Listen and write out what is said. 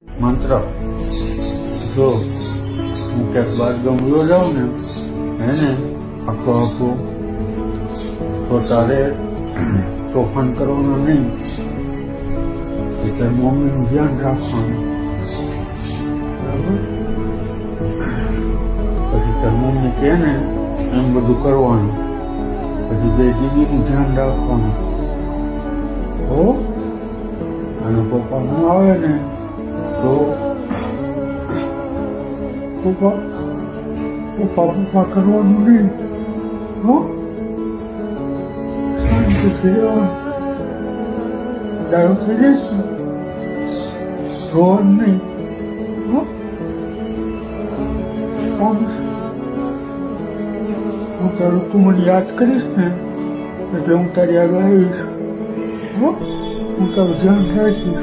મંત્ર જો હું ક્યાંક બાર ગમલો જાઉં ને હે ને આખો તો તારે તોફાન કરવાનું નહીં, એટલે મમ્મીનું ધ્યાન રાખવાનું, બરાબર? પછી તાર મમ્મી કહે ને એમ બધું કરવાનું, પછી બે દીદીનું ધ્યાન રાખવાનું હો. અને પપ્પા હું આવે ને તો પપ્પા કરવાનું નહીં હો. શાંતિથી રહેવાનું, દારૂ થઈ જશે રોવાનું નહીં હો. હું તારું તું મને યાદ કરીશ ને એટલે હું તારી આગળ આવીશ હો. હું તારું ધ્યાન રાખીશ.